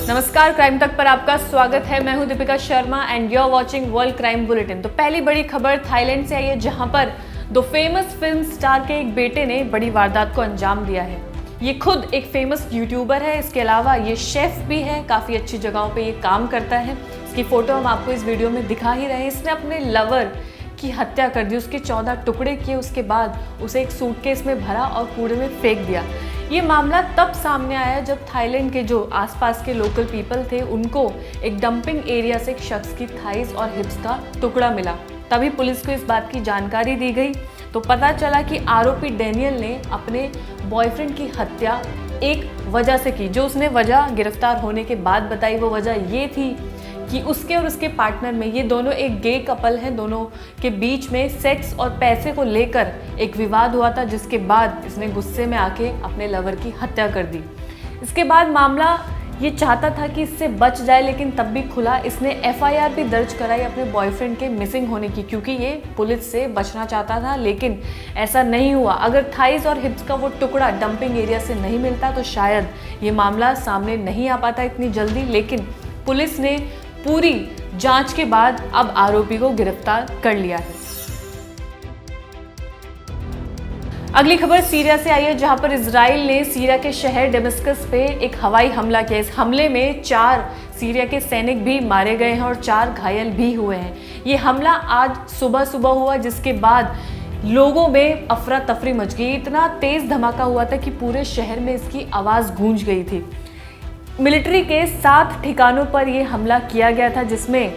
नमस्कार, क्राइम तक पर आपका स्वागत है। मैं हूं Deepika Sharma and you are watching World Crime Bulletin. तो पहली बड़ी खबर थाईलैंड से आई है, जहां पर दो फेमस फिल्म स्टार के एक बेटे ने बड़ी वारदात को अंजाम दिया है। ये खुद एक फेमस यूट्यूबर है, इसके अलावा ये शेफ भी है, काफ़ी अच्छी जगहों पे ये काम करता है। इसकी फ़ोटो हम आपको इस वीडियो में दिखा ही रहे हैं। इसने अपने लवर की हत्या कर दी, उसके 14 टुकड़े किए, उसके बाद उसे एक सूटकेस में भरा और कूड़े में फेंक दिया। ये मामला तब सामने आया जब थाईलैंड के जो आसपास के लोकल पीपल थे, उनको एक डंपिंग एरिया से एक शख्स की थाइस और हिप्स का टुकड़ा मिला। तभी पुलिस को इस बात की जानकारी दी गई तो पता चला कि आरोपी डैनियल ने अपने बॉयफ्रेंड की हत्या एक वजह से की। जो उसने वजह गिरफ्तार होने के बाद बताई, वो वजह ये थी कि उसके और उसके पार्टनर में, ये दोनों एक गे कपल हैं, दोनों के बीच में सेक्स और पैसे को लेकर एक विवाद हुआ था, जिसके बाद इसने गुस्से में आके अपने लवर की हत्या कर दी। इसके बाद मामला ये चाहता था कि इससे बच जाए, लेकिन तब भी खुला। इसने एफआईआर भी दर्ज कराई अपने बॉयफ्रेंड के मिसिंग होने की, क्योंकि ये पुलिस से बचना चाहता था, लेकिन ऐसा नहीं हुआ। अगर थाइस और हिप्स का वो टुकड़ा डंपिंग एरिया से नहीं मिलता तो शायद ये मामला सामने नहीं आ पाता इतनी जल्दी। लेकिन पुलिस ने पूरी जांच के बाद अब आरोपी को गिरफ्तार कर लिया है। अगली खबर सीरिया से आई है, जहां पर इजराइल ने सीरिया के शहर डेमस्कस पे एक हवाई हमला किया। इस हमले में 4 सीरिया के सैनिक भी मारे गए हैं और 4 घायल भी हुए हैं। ये हमला आज सुबह हुआ, जिसके बाद लोगों में अफरा तफरी मच गई। इतना तेज धमाका हुआ था कि पूरे शहर में इसकी आवाज़ गूंज गई थी। मिलिट्री के 7 ठिकानों पर यह हमला किया गया था, जिसमें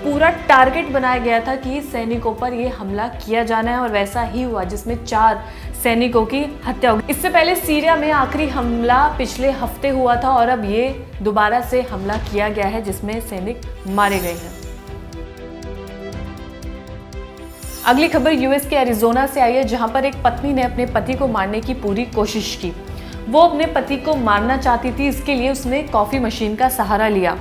पूरा टारगेट बनाया गया था कि सैनिकों पर यह हमला किया जाना है, और वैसा ही हुआ, जिसमें 4 सैनिकों की हत्या हो गई। इससे पहले सीरिया में आखिरी हमला पिछले हफ्ते हुआ था और अब ये दोबारा से हमला किया गया है, जिसमें सैनिक मारे गए हैं। अगली खबर यूएस के एरिजोना से आई है, जहां पर एक पत्नी ने अपने पति को मारने की पूरी कोशिश की। वो अपने पति को मारना चाहती थी, इसके लिए उसने कॉफ़ी मशीन का सहारा लिया।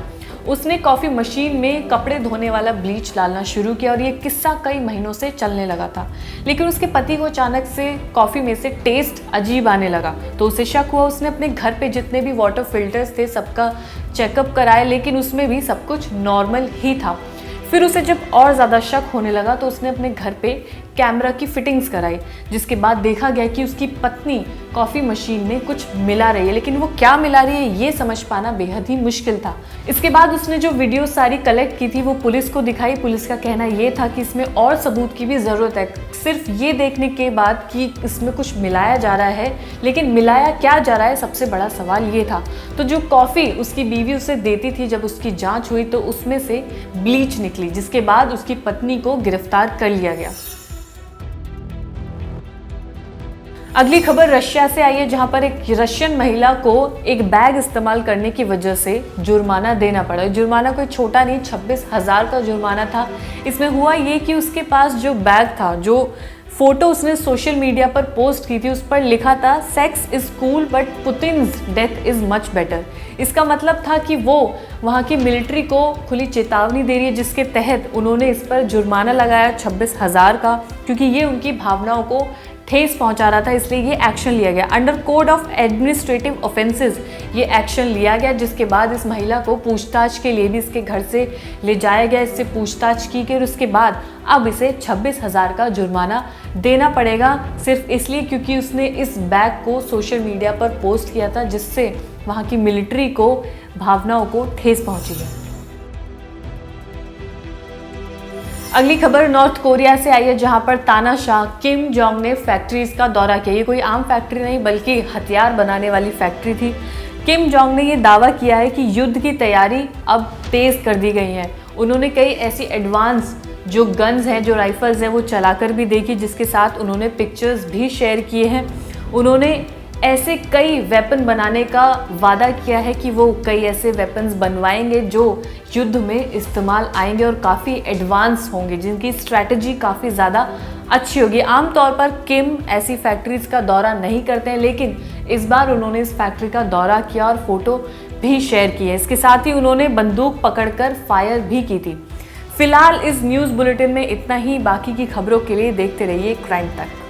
उसने कॉफ़ी मशीन में कपड़े धोने वाला ब्लीच डालना शुरू किया और ये किस्सा कई महीनों से चलने लगा था। लेकिन उसके पति को अचानक से कॉफ़ी में से टेस्ट अजीब आने लगा, तो उसे शक हुआ। उसने अपने घर पे जितने भी वाटर फिल्टर्स थे सबका चेकअप कराया, लेकिन उसमें भी सब कुछ नॉर्मल ही था। फिर उसे जब और ज़्यादा शक होने लगा तो उसने अपने घर पे कैमरा की फिटिंग्स कराई, जिसके बाद देखा गया कि उसकी पत्नी कॉफ़ी मशीन में कुछ मिला रही है, लेकिन वो क्या मिला रही है ये समझ पाना बेहद ही मुश्किल था। इसके बाद उसने जो वीडियो सारी कलेक्ट की थी वो पुलिस को दिखाई। पुलिस का कहना ये था कि इसमें और सबूत की भी ज़रूरत है, सिर्फ ये देखने के बाद कि इसमें कुछ मिलाया जा रहा है, लेकिन मिलाया क्या जा रहा है, सबसे बड़ा सवाल ये था। तो जो कॉफ़ी उसकी बीवी उसे देती थी, जब उसकी जाँच हुई तो उसमें से ब्लीच निकली, जिसके बाद उसकी पत्नी को गिरफ्तार कर लिया गया। अगली खबर रशिया से आई है, जहां पर एक रशियन महिला को एक बैग इस्तेमाल करने की वजह से जुर्माना देना पड़ा। जुर्माना कोई छोटा नहीं, 26,000 का जुर्माना था। इसमें हुआ ये कि उसके पास जो बैग था, जो फोटो उसने सोशल मीडिया पर पोस्ट की थी, उस पर लिखा था sex is cool but Putin's death is much better. इसका मतलब था कि वो वहाँ की मिलिट्री को खुली चेतावनी दे रही है, जिसके तहत उन्होंने इस पर जुर्माना लगाया 26,000 का, क्योंकि ये उनकी भावनाओं को ठेस पहुंचा रहा था, इसलिए ये एक्शन लिया गया। Under code of administrative offences ये एक्शन लिया गया, जिसके बाद इस महिला को पूछताछ के लिए भी इसके घर से ले जाया गया, इससे पूछताछ की गई और उसके बाद अब इसे 26,000 का जुर्माना देना पड़ेगा, सिर्फ इसलिए क्योंकि उसने इस बैग को सोशल मीडिया पर पोस्ट किया था, जिससे वहाँ की मिलिट्री को भावनाओं को ठेस पहुँची है। अगली खबर नॉर्थ कोरिया से आई है, जहां पर तानाशाह किम जोंग ने फैक्ट्रीज का दौरा किया। ये कोई आम फैक्ट्री नहीं बल्कि हथियार बनाने वाली फैक्ट्री थी। किम जोंग ने ये दावा किया है कि युद्ध की तैयारी अब तेज़ कर दी गई है। उन्होंने कई ऐसी एडवांस जो गन्स हैं, जो राइफल्स हैं, वो चलाकर भी देखी, जिसके साथ उन्होंने पिक्चर्स भी शेयर किए हैं। उन्होंने ऐसे कई वेपन बनाने का वादा किया है कि वो कई ऐसे वेपन्स बनवाएंगे जो युद्ध में इस्तेमाल आएंगे और काफ़ी एडवांस होंगे, जिनकी स्ट्रैटेजी काफ़ी ज़्यादा अच्छी होगी। आमतौर पर किम ऐसी फैक्ट्रीज का दौरा नहीं करते हैं, लेकिन इस बार उन्होंने इस फैक्ट्री का दौरा किया और फोटो भी शेयर की है। इसके साथ ही उन्होंने बंदूक पकड़कर फायर भी की थी। फिलहाल इस न्यूज़ बुलेटिन में इतना ही। बाकी की खबरों के लिए देखते रहिए क्राइम तक।